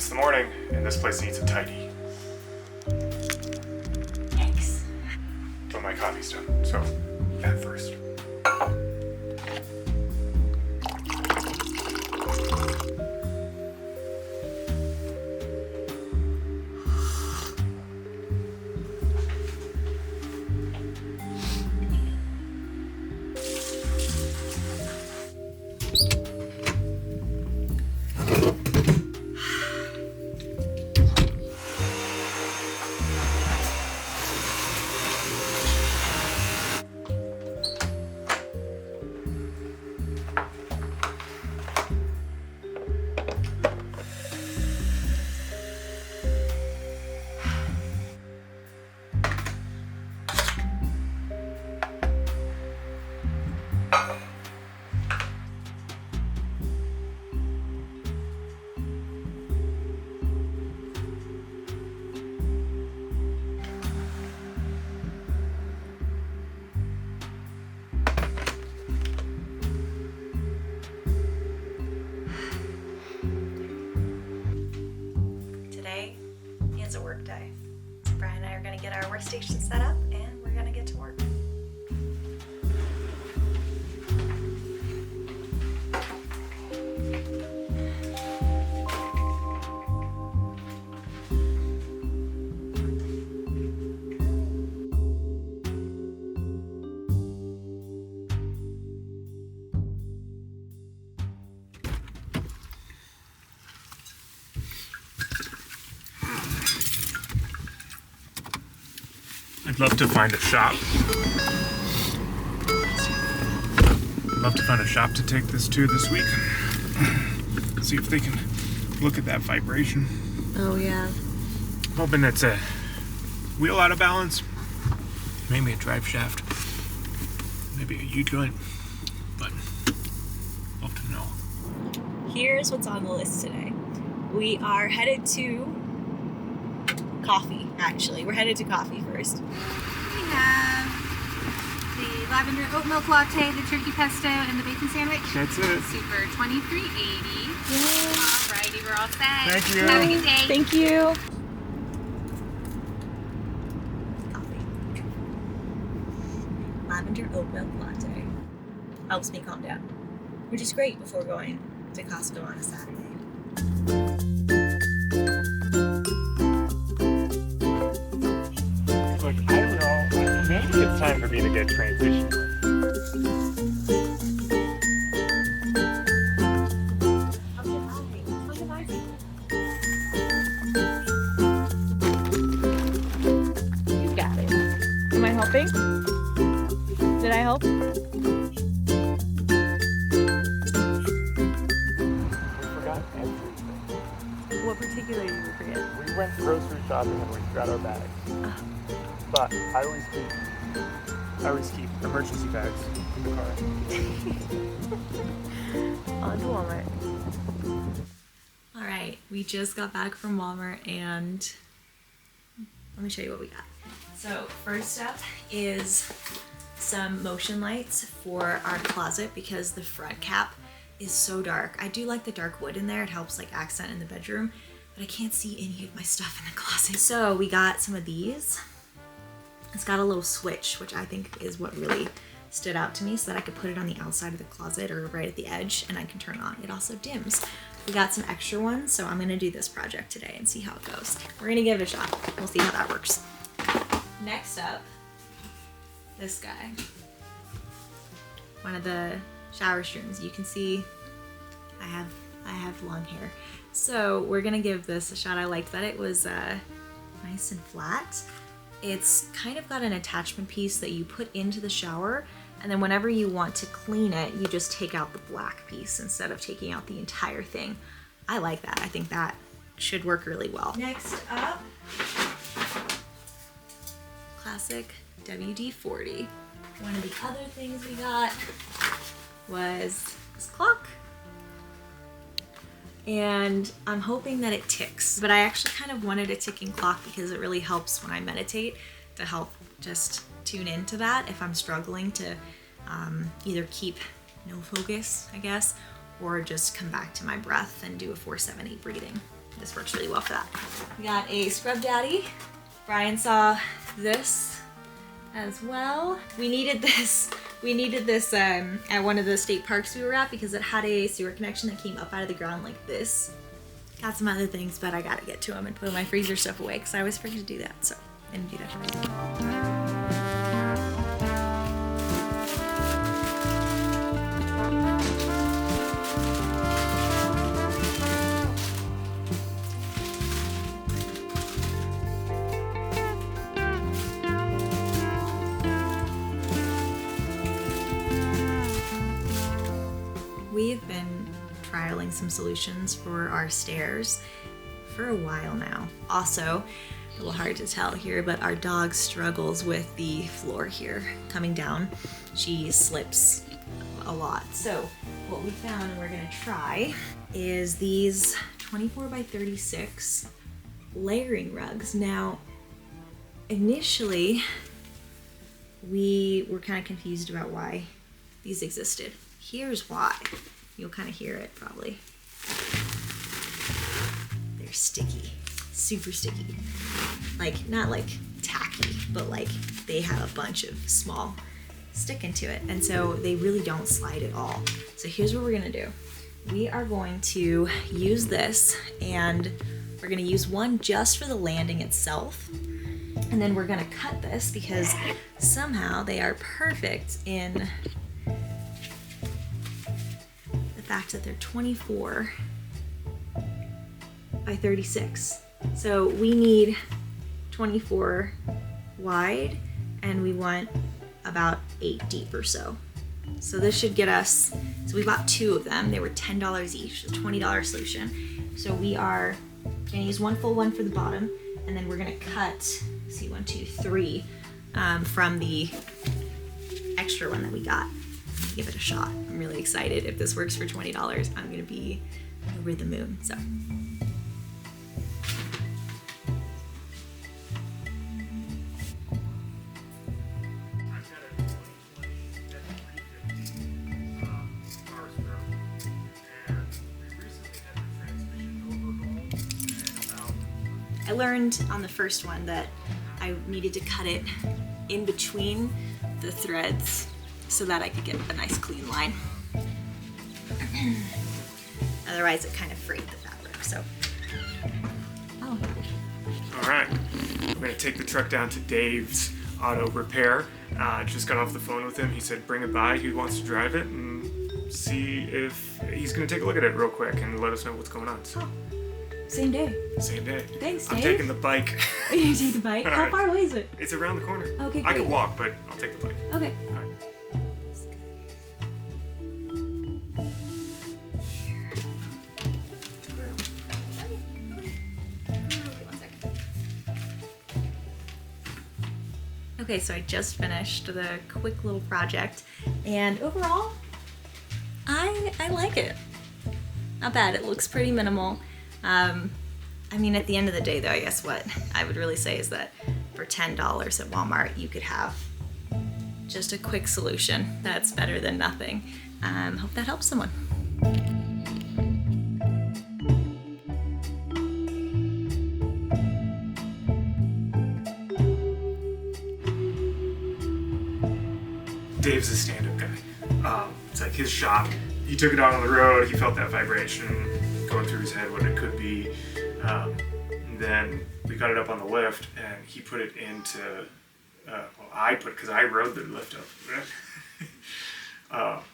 It's the morning, and this place needs a tidy. Thanks. But my coffee's done, so that first. Today is a work day. So Brian and I are going to get our workstation set up and we're going to get to work. I'd love to find a shop. I'd love to find a shop to take this to this week. See if they can look at that vibration. Oh yeah. Hoping it's a wheel out of balance. Maybe a drive shaft. Maybe a U-joint. But love to know. Here's what's on the list today. We are headed to coffee, actually. We're headed to coffee first. We have the lavender oat milk latte, the turkey pesto, and the bacon sandwich. That's it. Super $23.80. Alrighty, we're all set. Thank you. Have a good day. Thank you. Coffee. Lavender oat milk latte. Helps me calm down. Which is great before going to Costco on a Saturday. Look, I don't know. Maybe it's time for me to get transitioned. You got it. Am I helping? Did I help? We forgot everything. What particularly did you forget? We went grocery shopping and we forgot our bags. But I always keep emergency bags in the car. On to Walmart. Alright, we just got back from Walmart and let me show you what we got. So first up is some motion lights for our closet because the front cap is so dark. I do like the dark wood in there. It helps like accent in the bedroom, but I can't see any of my stuff in the closet. So we got some of these. It's got a little switch, which I think is what really stood out to me, so that I could put it on the outside of the closet or right at the edge and I can turn it on. It also dims. We got some extra ones, so I'm gonna do this project today and see how it goes. We're gonna give it a shot. We'll see how that works. Next up, this guy. One of the shower strings. You can see I have long hair. So we're gonna give this a shot. I liked that it was nice and flat. It's kind of got an attachment piece that you put into the shower, and then whenever you want to clean it, you just take out the black piece instead of taking out the entire thing. I like that. I think that should work really well. Next up, classic WD-40. One of the other things we got was this clock. And I'm hoping that it ticks, but I actually kind of wanted a ticking clock because it really helps when I meditate to help just tune into that if I'm struggling to either keep no focus, I guess, or just come back to my breath and do a 4-7-8 breathing. this works really well for that. We got a Scrub Daddy. Brian saw this as well. We needed this at one of the state parks we were at because it had a sewer connection that came up out of the ground like this. Got some other things, but I gotta get to them and put my freezer stuff away because I always forget to do that, so I didn't do that first. We've been trialing some solutions for our stairs for a while now. Also, a little hard to tell here, but our dog struggles with the floor here coming down. She slips a lot. So what we found and we're gonna try is these 24 by 36 layering rugs. Now, initially, we were kind of confused about why these existed. Here's why. You'll kind of hear it probably. They're sticky, super sticky. Like, not like tacky, but like they have a bunch of small stick into it. And so they really don't slide at all. So here's what we're gonna do. We are going to use this and we're gonna use one just for the landing itself. And then we're gonna cut this because somehow they are perfect in fact that they're 24 by 36. So we need 24 wide and we want about 8 deep or so. So this should get us, so we bought 2 of them. They were $10 each, so $20 solution. So we are gonna use one full one for the bottom and then we're gonna cut, see 1, 2, 3 from the extra one that we got. Give it a shot. I'm really excited. If this works for $20, I'm gonna be over the moon. So. I learned on the first one that I needed to cut it in between the threads so that I could get a nice clean line. Otherwise it kind of frayed the fabric, so. Oh. All right, I'm gonna take the truck down to Dave's auto repair. Just got off the phone with him. He said bring it by, he wants to drive it and see if he's gonna take a look at it real quick and let us know what's going on. So. Oh. Same day. Same day. Thanks, Dave. I'm taking the bike. You take the bike? How far away is it? It's around the corner. Okay, great. I could walk, but I'll take the bike. Okay. All right. Okay, so I just finished the quick little project, and overall, I like it. Not bad. It looks pretty minimal. I mean, at the end of the day, though, I guess what I would really say is that for $10 at Walmart, you could have just a quick solution that's better than nothing. Hope that helps someone. Dave's a stand-up guy. It's like his shop. He took it out on the road. He felt that vibration going through his head, what it could be. Then we got it up on the lift, and he put it into. Because I rode the lift up.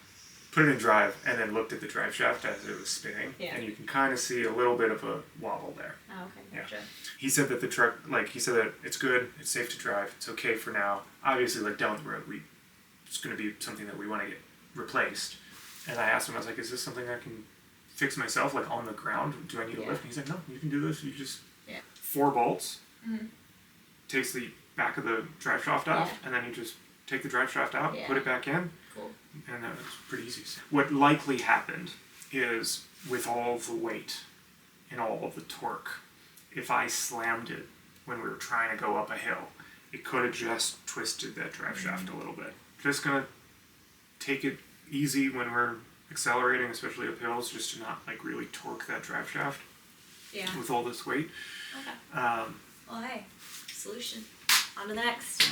Put it in drive, and then looked at the drive shaft as it was spinning, and you can kind of see a little bit of a wobble there. Oh, okay, gotcha. Yeah. He said that the truck, he said that it's good, it's safe to drive, it's okay for now. Obviously, down the road, it's going to be something that we want to get replaced. And I asked him, I was like, is this something I can fix myself, on the ground? Do I need a lift? And he's like, no, you can do this. You just 4 bolts, takes the back of the drive shaft off, and then you just take the drive shaft out, put it back in, and it's pretty easy. What likely happened is with all the weight and all of the torque, if I slammed it when we were trying to go up a hill, it could have just twisted that drive shaft a little bit. Just gonna take it easy when we're accelerating, especially up hills, just to not really torque that drive shaft. Yeah. with all this weight. Okay. Well, hey, solution. On to the next.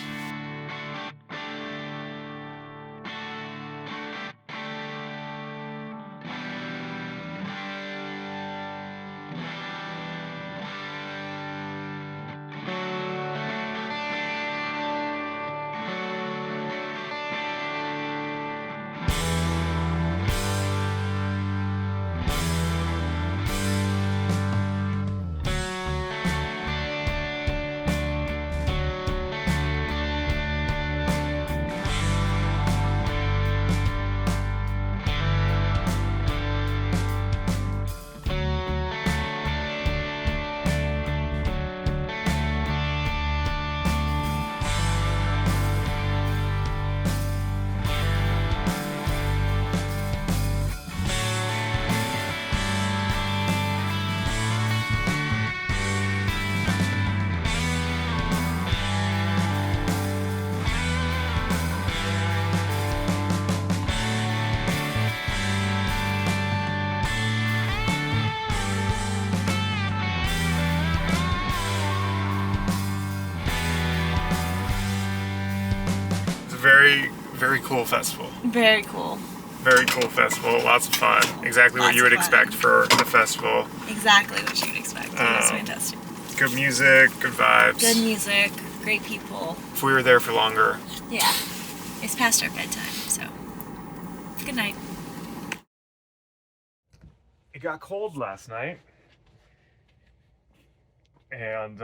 Very, very cool festival. Very cool. Very cool festival. Lots of fun. Exactly what you would expect for a festival. Exactly what you'd expect. It was fantastic. Good music, good vibes. Good music, great people. If we were there for longer. Yeah. It's past our bedtime, so good night. It got cold last night. And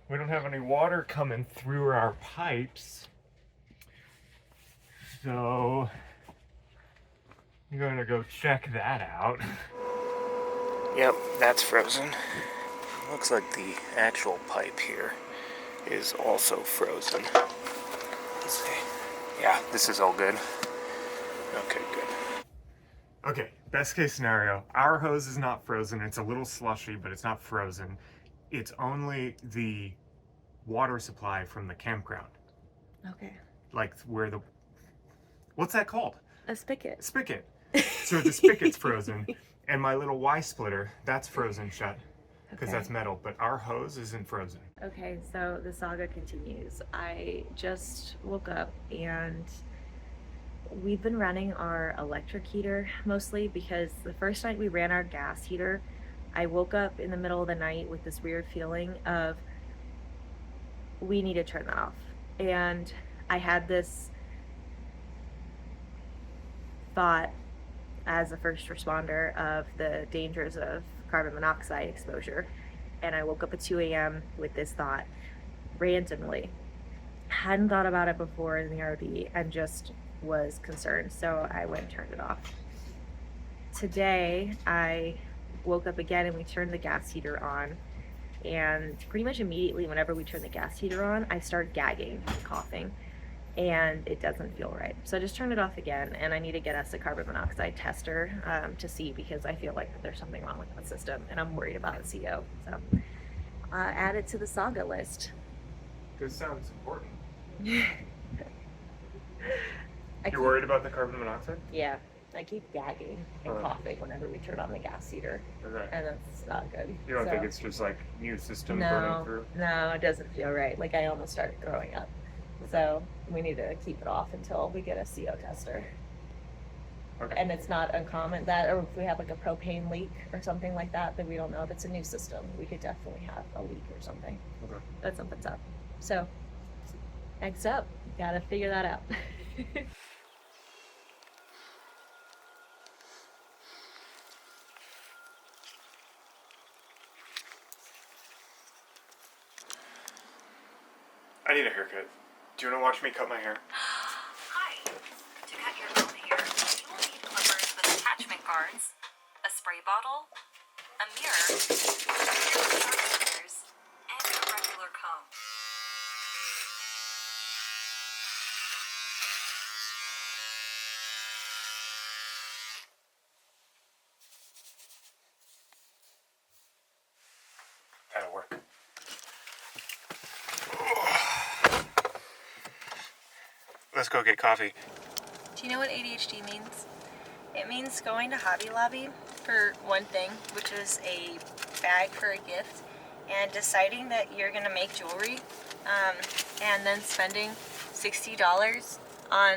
we don't have any water coming through our pipes. So I'm going to go check that out. Yep, that's frozen. Looks like the actual pipe here is also frozen. Let's see. Yeah, this is all good. Okay, good. Okay, best case scenario. Our hose is not frozen. It's a little slushy, but it's not frozen. It's only the water supply from the campground. Okay. Like where the... What's that called? A spigot. Spigot. So the spigot's frozen, and my little Y splitter, that's frozen shut, because that's metal, but our hose isn't frozen. Okay, so the saga continues. I just woke up and we've been running our electric heater mostly because the first night we ran our gas heater, I woke up in the middle of the night with this weird feeling of we need to turn that off. And I had this thought as a first responder of the dangers of carbon monoxide exposure. And I woke up at 2 a.m. with this thought randomly. Hadn't thought about it before in the RV and just was concerned. So I went and turned it off. Today, I woke up again and we turned the gas heater on. And pretty much immediately whenever we turn the gas heater on, I start gagging and coughing. And it doesn't feel right. So I just turned it off again, and I need to get us a carbon monoxide tester to see, because I feel like there's something wrong with the system and I'm worried about the CO. So add it to the saga list. This sounds important. You're worried about the carbon monoxide? Yeah, I keep gagging and coughing whenever we turn on the gas heater. Okay. And that's not good. You don't think it's just like new system burning through? No, it doesn't feel right. Like I almost started throwing up. So we need to keep it off until we get a CO tester. Okay. And it's not uncommon that, or if we have like a propane leak or something like that, then we don't know if it's a new system. We could definitely have a leak or something. Okay. That something's up. So, next up, gotta figure that out. I need a haircut. Do you want to watch me cut my hair? Hi. To cut your own hair, you will need clippers with attachment guards, a spray bottle, a mirror, scissors, and a regular comb. That'll work. Let's go get coffee. Do you know what ADHD means? It means going to Hobby Lobby for one thing, which was a bag for a gift, and deciding that you're gonna make jewelry, and then spending $60 on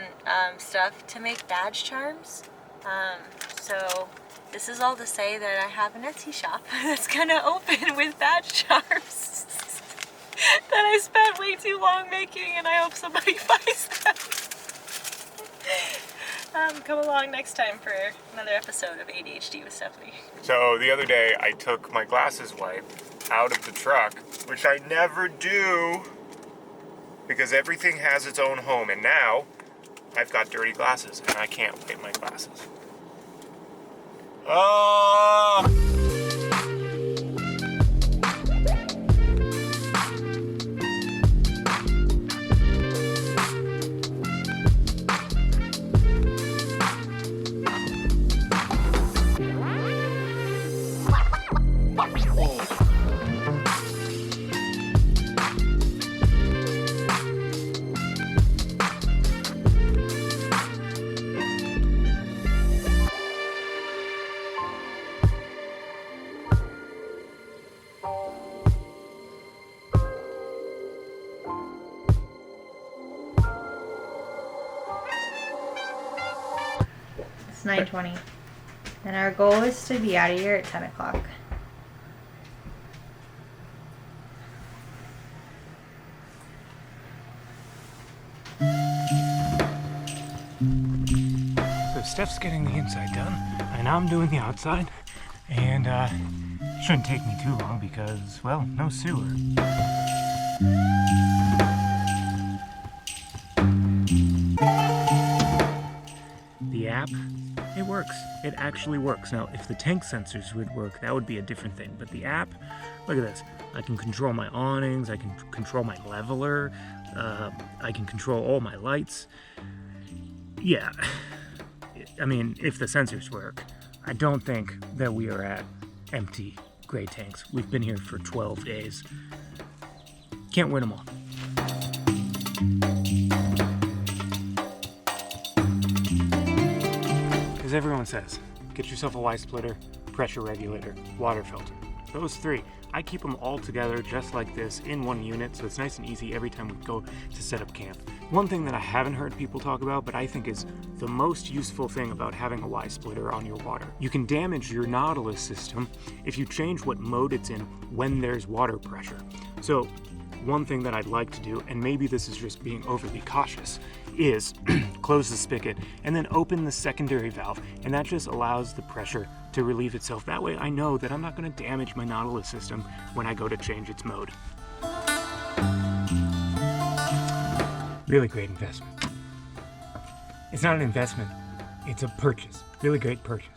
stuff to make badge charms. So this is all to say that I have an Etsy shop that's gonna open with badge charms that I spent way too long making, and I hope somebody buys them. Come along next time for another episode of ADHD with Stephanie. So the other day I took my glasses wipe out of the truck, which I never do because everything has its own home, and now I've got dirty glasses and I can't wipe my glasses. Oh! It's 9:20, and our goal is to be out of here at 10 o'clock. So Steph's getting the inside done, and I'm doing the outside, and shouldn't take me too long because, well, no sewer. The app, it works. It actually works. Now, if the tank sensors would work, that would be a different thing. But the app, look at this. I can control my awnings, I can control my leveler, I can control all my lights. Yeah, I mean, if the sensors work, I don't think that we are at empty gray tanks. We've been here for 12 days. Can't win them all. As everyone says, get yourself a Y splitter, pressure regulator, water filter. Those three. I keep them all together just like this in one unit, so it's nice and easy every time we go to set up camp. One thing that I haven't heard people talk about, but I think is the most useful thing about having a Y splitter on your water. You can damage your Nautilus system if you change what mode it's in when there's water pressure. So one thing that I'd like to do, and maybe this is just being overly cautious, is close the spigot and then open the secondary valve, and that just allows the pressure to relieve itself. That way I know that I'm not going to damage my Nautilus system when I go to change its mode. Really great investment. It's not an investment, it's a purchase. Really great purchase.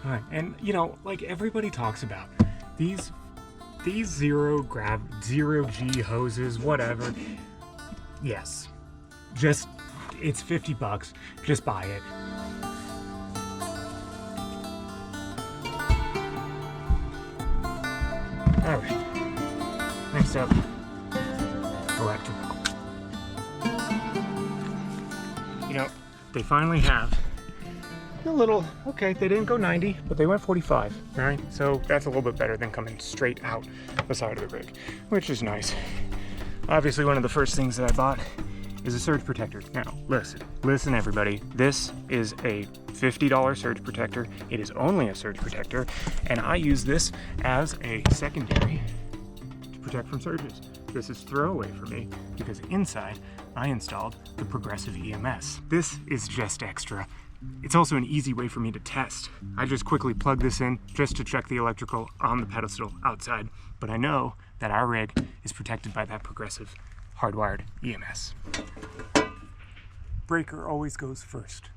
Alright, and you know, like everybody talks about, these zero G hoses, whatever. Yes. Just, it's $50. Just buy it. Alright. Next up, electrical. You know, they finally have a little, okay, they didn't go 90, but they went 45, all right? So that's a little bit better than coming straight out the side of the rig, which is nice. Obviously, one of the first things that I bought is a surge protector. Now, listen everybody, this is a $50 surge protector. It is only a surge protector, and I use this as a secondary to protect from surges. This is throwaway for me because inside I installed the progressive EMS. This is just extra. It's also an easy way for me to test. I just quickly plug this in just to check the electrical on the pedestal outside, but I know that our rig is protected by that progressive hardwired EMS. Breaker always goes first.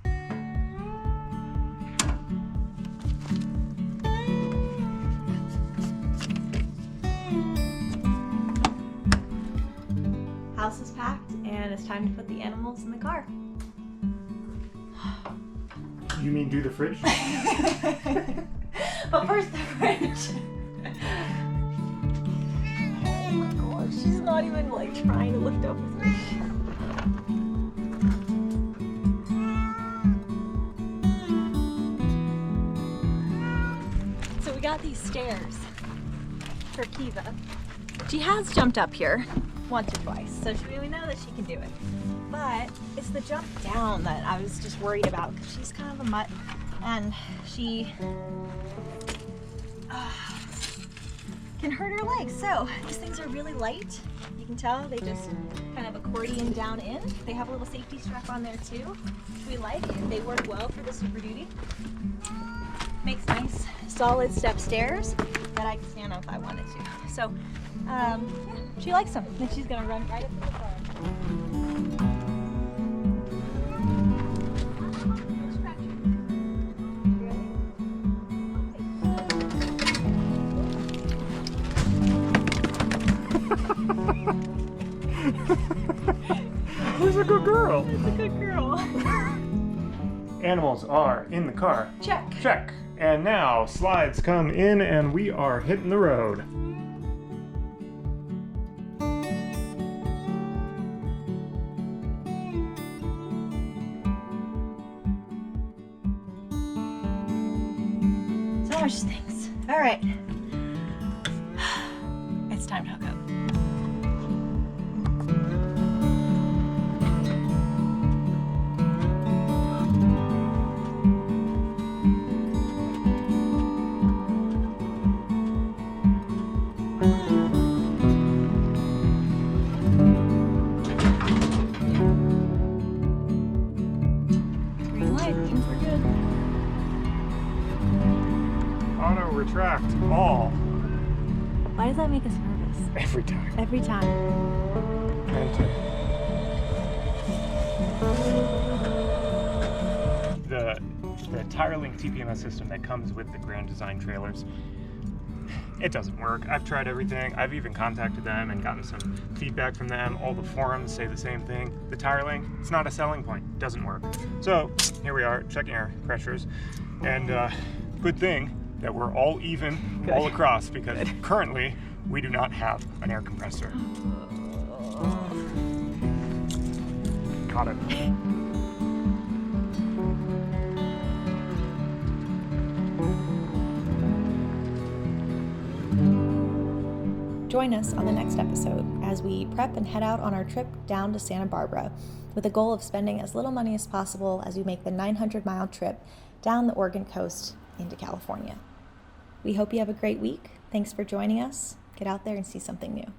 House is packed and it's time to put the animals in the car. You mean do the fridge? But first the fridge. Oh my gosh, she's not even like trying to lift up with me. got these stairs for Kiva. She has jumped up here once or twice, so we know that she can do it. But it's the jump down that I was just worried about because she's kind of a mutt and she can hurt her legs. So these things are really light. You can tell they just kind of accordion down in. They have a little safety strap on there too, which we like. They work well for the Super Duty. Makes nice solid step stairs that I can stand on if I wanted to. So yeah, she likes them. Then she's gonna run right up to the car. Who's a good girl? It's a good girl. Animals are in the car. Check. Check. And now slides come in and we are hitting the road. So much things. All right. It's time to hook up. Green light, things were good. Auto retract all. Why does that make us nervous? Every time. Every time. The TireLink TPMS system that comes with the Grand Design trailers, it doesn't work. I've tried everything. I've even contacted them and gotten some feedback from them. All the forums say the same thing. The TireLink, it's not a selling point. It doesn't work. So here we are checking our pressures, and good thing that we're all even all across because currently we do not have an air compressor. Got it. Join us on the next episode as we prep and head out on our trip down to Santa Barbara with the goal of spending as little money as possible as we make the 900-mile trip down the Oregon coast into California. We hope you have a great week. Thanks for joining us. Get out there and see something new.